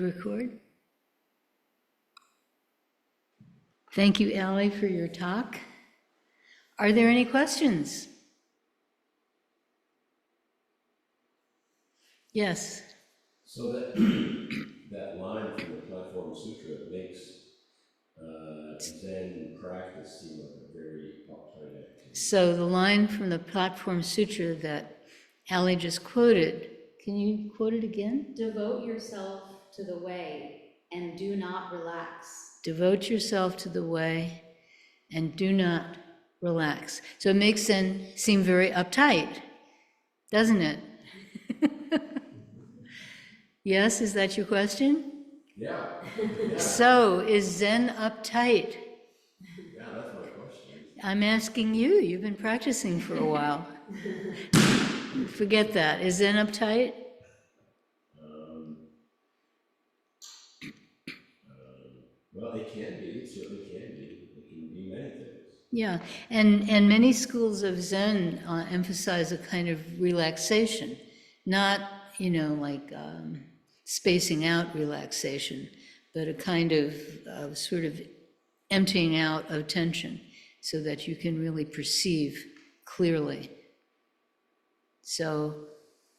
Record. Thank you, Allie, for your talk. Are there any questions? Yes. So that that line from the Platform Sutra makes Zen practice seem like a very uptight activity. So the line from the Platform Sutra that Allie just quoted, can you quote it again? Devote yourself to the way and do not relax. Devote yourself to the way and do not relax. So it makes Zen seem very uptight, doesn't it? Yes, is that your question? Yeah. So is Zen uptight? Yeah, that's my question. I'm asking you, you've been practicing for a while. Forget that. Is Zen uptight? Well, it can be. It certainly can be. It can be many things. Yeah, and many schools of Zen emphasize a kind of relaxation, not, like spacing out relaxation, but a kind of sort of emptying out of tension so that you can really perceive clearly. So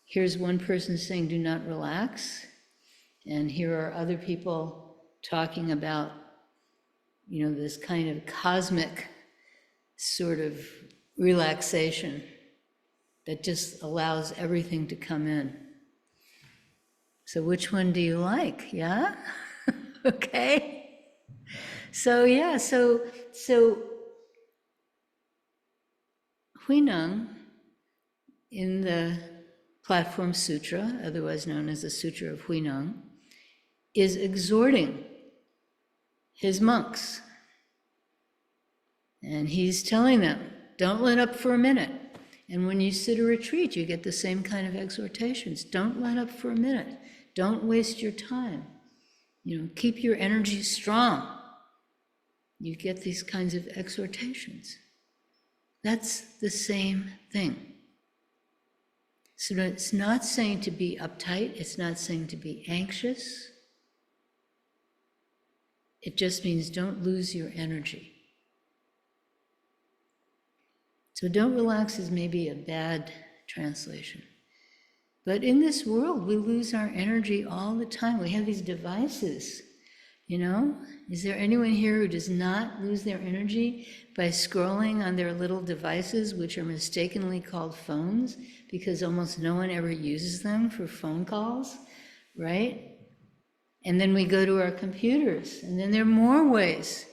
here's one person saying, do not relax. And here are other people talking about, this kind of cosmic sort of relaxation that just allows everything to come in. So which one do you like? Yeah? Okay. So yeah, so Huineng in the Platform Sutra, otherwise known as the Sutra of Huineng, is exhorting his monks. And he's telling them, don't let up for a minute. And when you sit a retreat, you get the same kind of exhortations. Don't let up for a minute. Don't waste your time. Keep your energy strong. You get these kinds of exhortations. That's the same thing. So it's not saying to be uptight. It's not saying to be anxious. It just means don't lose your energy. So don't relax is maybe a bad translation. But in this world, we lose our energy all the time. We have these devices, Is there anyone here who does not lose their energy by scrolling on their little devices, which are mistakenly called phones, because almost no one ever uses them for phone calls, right? And then we go to our computers, and then there are more ways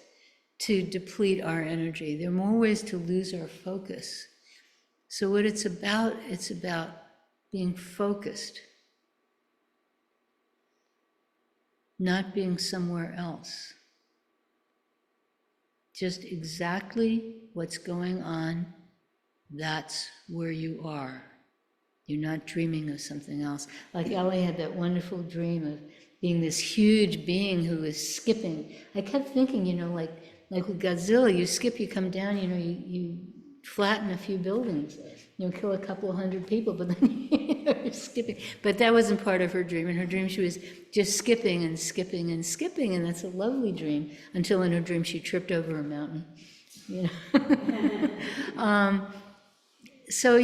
to deplete our energy. There are more ways to lose our focus. So what it's about being focused, not being somewhere else. Just exactly what's going on, that's where you are. You're not dreaming of something else. Like Ellie had that wonderful dream of being this huge being who was skipping. I kept thinking, like with Godzilla, you skip, you come down, you flatten a few buildings, kill a couple of hundred people, but then you're skipping. But that wasn't part of her dream. In her dream, she was just skipping and skipping and skipping, and that's a lovely dream, until in her dream she tripped over a mountain. So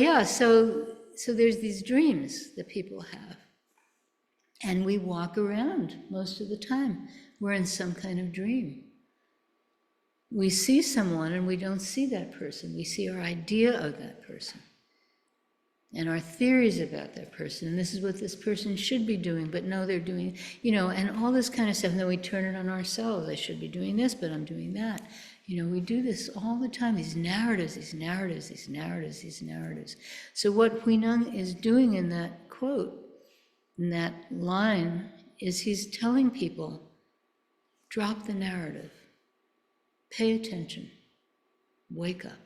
there's these dreams that people have. And we walk around most of the time. We're in some kind of dream. We see someone and we don't see that person. We see our idea of that person and our theories about that person. And this is what this person should be doing, but no, they're doing, and all this kind of stuff. And then we turn it on ourselves. I should be doing this, but I'm doing that. We do this all the time, these narratives. So what Huineng is doing in that quote, in that line, is he's telling people, drop the narrative. Pay attention, wake up.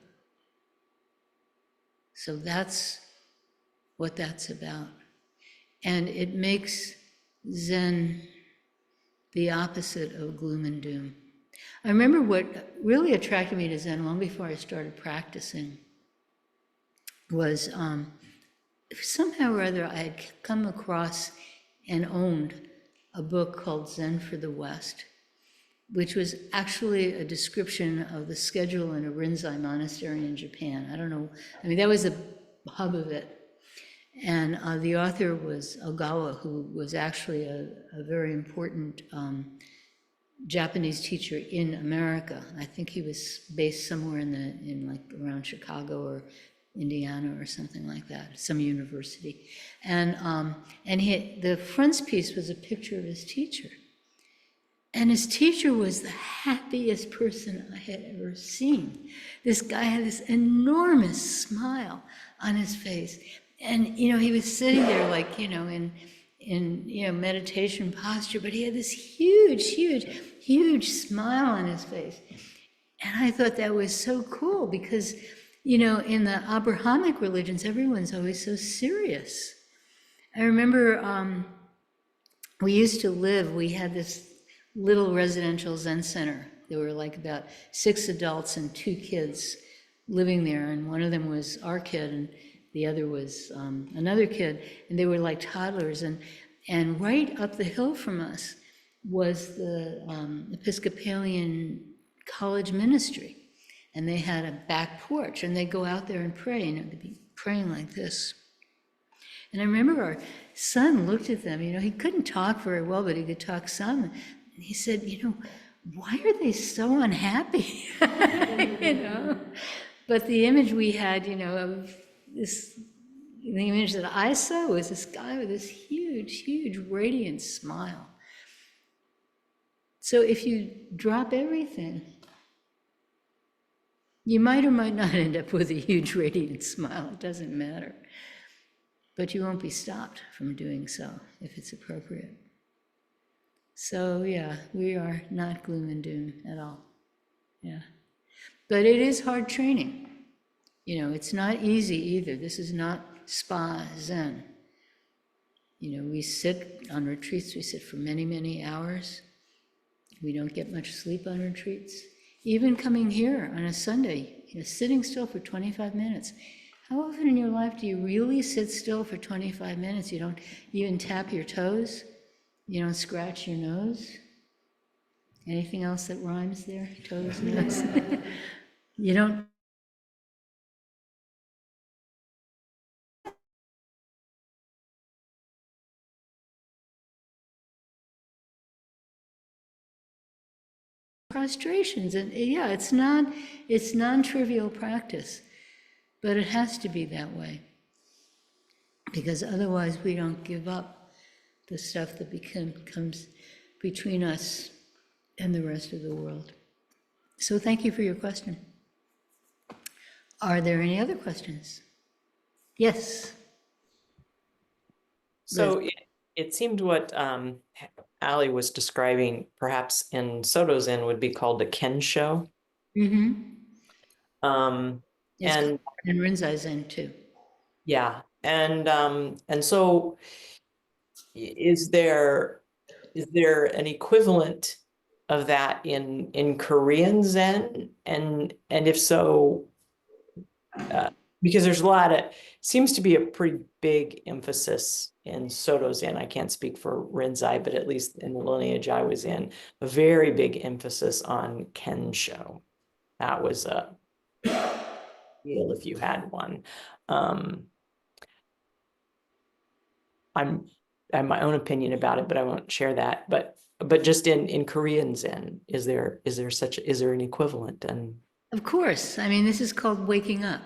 So that's what that's about. And it makes Zen the opposite of gloom and doom. I remember what really attracted me to Zen long before I started practicing was somehow or other I had come across and owned a book called Zen for the West, which was actually a description of the schedule in a Rinzai monastery in Japan. I don't know, I mean, that was the hub of it. And the author was Ogawa, who was actually a very important Japanese teacher in America. I think he was based somewhere in like around Chicago or Indiana or something like that, some university. And the frontispiece was a picture of his teacher. And his teacher was the happiest person I had ever seen. This guy had this enormous smile on his face. And, he was sitting there like, in meditation posture, but he had this huge smile on his face. And I thought that was so cool because, in the Abrahamic religions, everyone's always so serious. I remember we had this little residential Zen center. There were like about 6 adults and 2 kids living there, and one of them was our kid, and the other was another kid, and they were like toddlers. And right up the hill from us was the Episcopalian college ministry, and they had a back porch, and they'd go out there and pray, and they'd be praying like this. And I remember our son looked at them. He couldn't talk very well, but he could talk some. And he said, why are they so unhappy? But the image we had, of this, the image that I saw was this guy with this huge, radiant smile. So if you drop everything, you might or might not end up with a huge, radiant smile. It doesn't matter. But you won't be stopped from doing so if it's appropriate. So yeah, we are not gloom and doom at all. Yeah. But it is hard training. It's not easy either. This is not spa Zen. We sit on retreats, we sit for many, many hours. We don't get much sleep on retreats. Even coming here on a Sunday, sitting still for 25 minutes. How often in your life do you really sit still for 25 minutes? You don't even tap your toes? You don't scratch your nose? Anything else that rhymes there? Toes, nose? You don't. Prostrations, and yeah, it's non-trivial practice, but it has to be that way, because otherwise we don't give up the stuff that comes between us and the rest of the world. So thank you for your question. Are there any other questions? Yes. So it seemed what Ali was describing, perhaps in Soto Zen, would be called a kensho. Mm-hmm. It's And in Rinzai Zen too. yeah, and so is there an equivalent of that in Korean Zen? And if so, because there's seems to be a pretty big emphasis in Soto Zen. I can't speak for Rinzai, but at least in the lineage I was in, a very big emphasis on kensho. That was a deal if you had one. I have my own opinion about it, but I won't share that. But just in Korean Zen, is there an equivalent? And Of course, I mean, this is called waking up.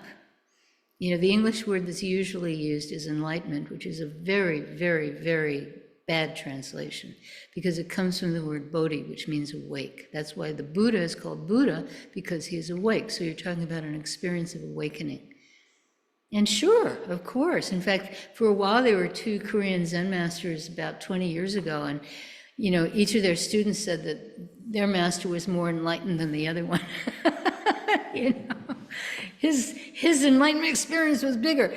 The English word that's usually used is enlightenment, which is a very, very, very bad translation because it comes from the word bodhi, which means awake. That's why the Buddha is called Buddha, because he is awake. So you're talking about an experience of awakening. And sure, of course. In fact, for a while there were 2 Korean Zen masters about 20 years ago, and each of their students said that their master was more enlightened than the other one. His enlightenment experience was bigger.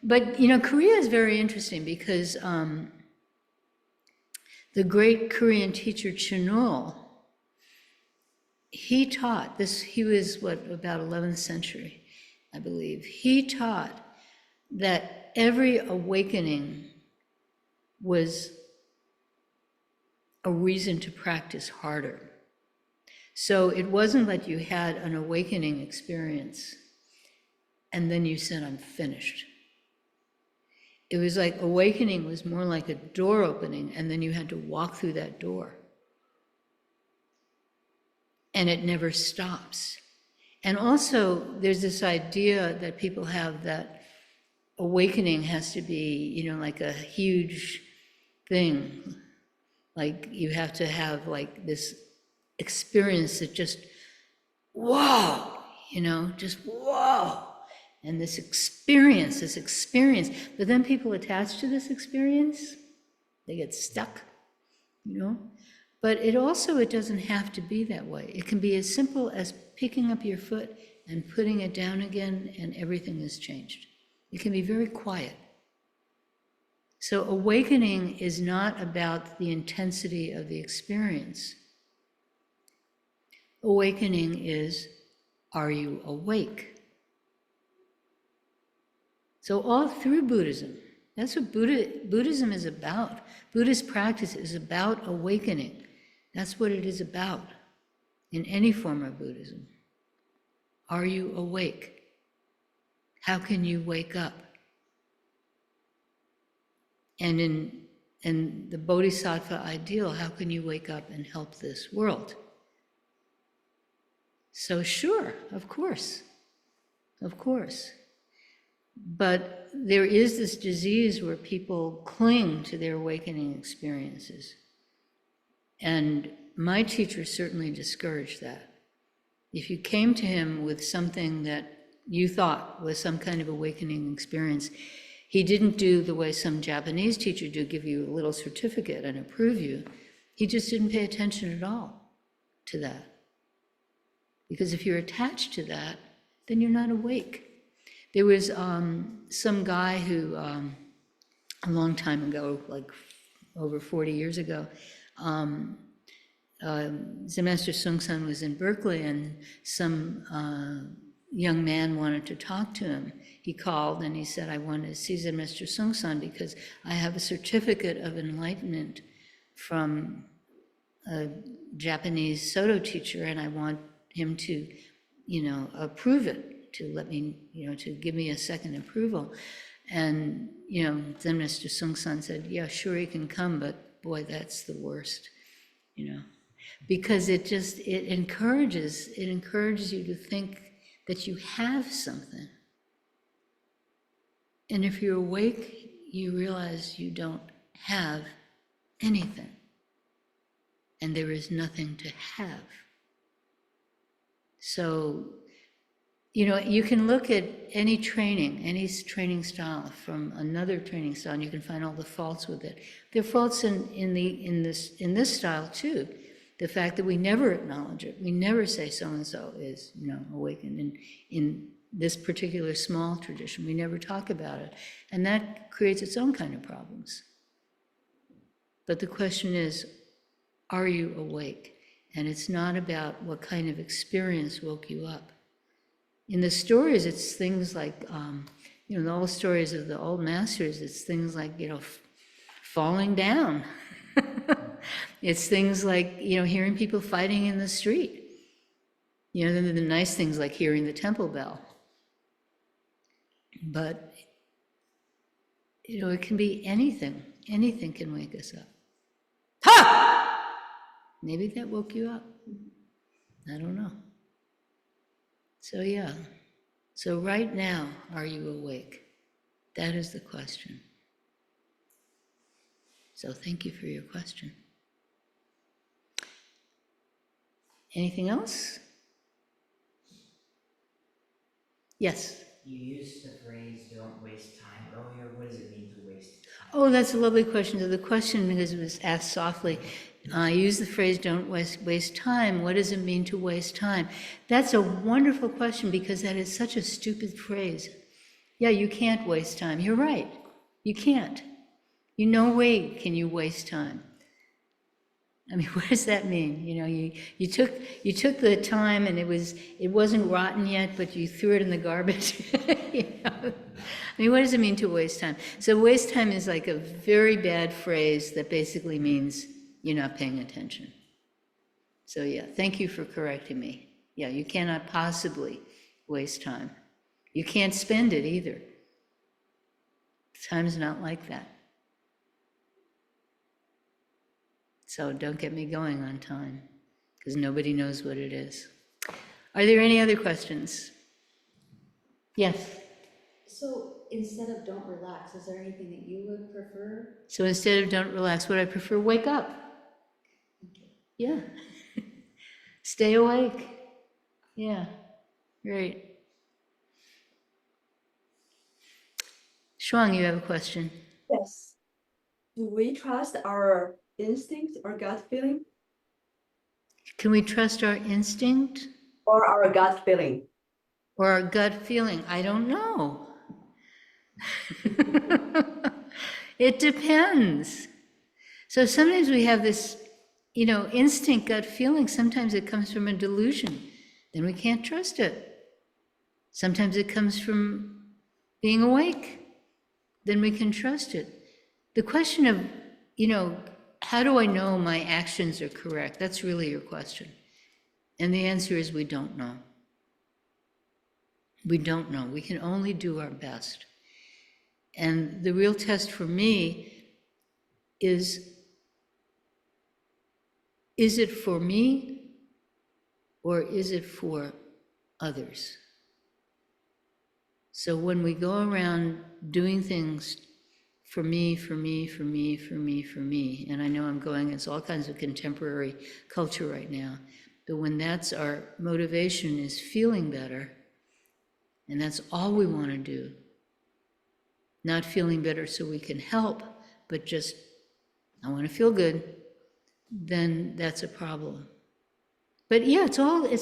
But Korea is very interesting because the great Korean teacher Chinul, he taught this. He was about 11th century, I believe. He taught that every awakening was a reason to practice harder. So it wasn't that you had an awakening experience and then you said, I'm finished. It was like awakening was more like a door opening, and then you had to walk through that door. And it never stops. And also, there's this idea that people have that awakening has to be, like a huge thing. Like you have to have like this experience that just, whoa, just whoa. And this experience. But then people attach to this experience, they get stuck, But it doesn't have to be that way. It can be as simple as picking up your foot and putting it down again, and everything has changed. It can be very quiet. So awakening is not about the intensity of the experience. Awakening is, are you awake? So all through Buddhism, that's what Buddhism is about. Buddhist practice is about awakening. That's what it is about in any form of Buddhism. Are you awake? How can you wake up? And in the Bodhisattva ideal, how can you wake up and help this world? So sure, of course. But there is this disease where people cling to their awakening experiences. And my teacher certainly discouraged that. If you came to him with something that you thought was some kind of awakening experience, he didn't do the way some Japanese teacher do, give you a little certificate and approve you. He just didn't pay attention at all to that. Because if you're attached to that, then you're not awake. There was some guy who, a long time ago, like over 40 years ago, Zen Master Sung-san was in Berkeley, and some young man wanted to talk to him. He called and he said, I want to see Zen Master Sung-san because I have a certificate of enlightenment from a Japanese Soto teacher, and I want him to, approve it, to let me, to give me a second approval. And, Zen Master Sung-san said, yeah, sure, he can come, but boy, that's the worst, because it encourages you to think that you have something. And if you're awake, you realize you don't have anything. And there is nothing to have. So, you can look at any training style from another training style, and you can find all the faults with it. There are faults in this style too. The fact that we never acknowledge it. We never say so-and-so is, awakened. In this particular small tradition, we never talk about it. And that creates its own kind of problems. But the question is, are you awake? And it's not about what kind of experience woke you up. In the stories, it's things like, all the stories of the old masters, it's things like, falling down. It's things like, hearing people fighting in the street. The nice things like hearing the temple bell. But, it can be anything. Anything can wake us up. Ha! Maybe that woke you up. I don't know. So yeah. So right now, are you awake? That is the question. So thank you for your question. Anything else? Yes. You used the phrase, don't waste time earlier. What does it mean to waste time? Oh, that's a lovely question. So the question, because it was asked softly, I use the phrase, don't waste time. What does it mean to waste time? That's a wonderful question, because that is such a stupid phrase. Yeah, you can't waste time. You're right. You can't. No way can you waste time. I mean, what does that mean? You know, you took the time and it wasn't rotten yet, but you threw it in the garbage. You know? I mean, what does it mean to waste time? So waste time is like a very bad phrase that basically means you're not paying attention. So yeah, thank you for correcting me. Yeah, you cannot possibly waste time. You can't spend it either. Time's not like that. So don't get me going on time, because nobody knows what it is. Are there any other questions? Yes. So instead of don't relax, is there anything that you would prefer? So instead of don't relax, what I prefer, wake up. Yeah. Stay awake. Yeah. Great. Shuang, you have a question? Yes. Do we trust our instinct or gut feeling? Can we trust our instinct Or our gut feeling? or our gut feeling? I don't know. It depends. So sometimes we have this, you know, instinct gut feeling. Sometimes it comes from a delusion. Then we can't trust it. Sometimes it comes from being awake. Then we can trust it. The question of, you know, how do I know my actions are correct? That's really your question. And the answer is we don't know. We don't know. We can only do our best. And the real test for me is it for me or is it for others? So when we go around doing things for me, and I know I'm going against all kinds of contemporary culture right now, but when that's our motivation is feeling better, and that's all we want to do, not feeling better so we can help, but just, I want to feel good, then that's a problem. But yeah, it's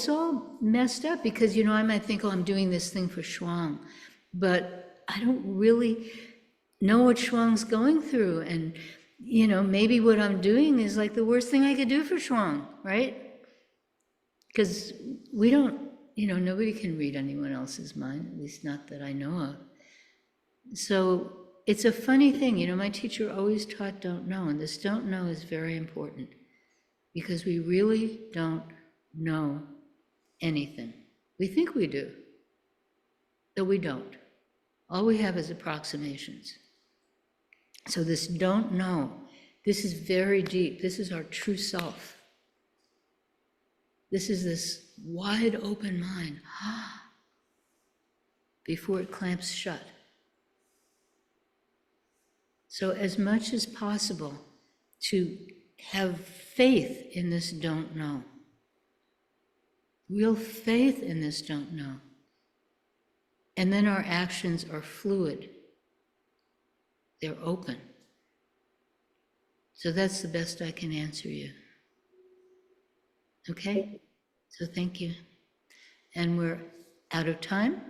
all messed up because, you know, I might think, oh, I'm doing this thing for Shuang, but I don't really know what Shuang's going through. And, you know, maybe what I'm doing is like the worst thing I could do for Shuang, right? Because we don't, you know, nobody can read anyone else's mind, at least not that I know of. So it's a funny thing, you know, my teacher always taught don't know, and this don't know is very important because we really don't know anything. We think we do, but we don't. All we have is approximations. So this don't know, this is very deep. This is our true self. This is this wide open mind before it clamps shut. So as much as possible to have faith in this don't know. Real faith in this don't know. And then our actions are fluid. They're open. So that's the best I can answer you. Okay? So thank you. And we're out of time.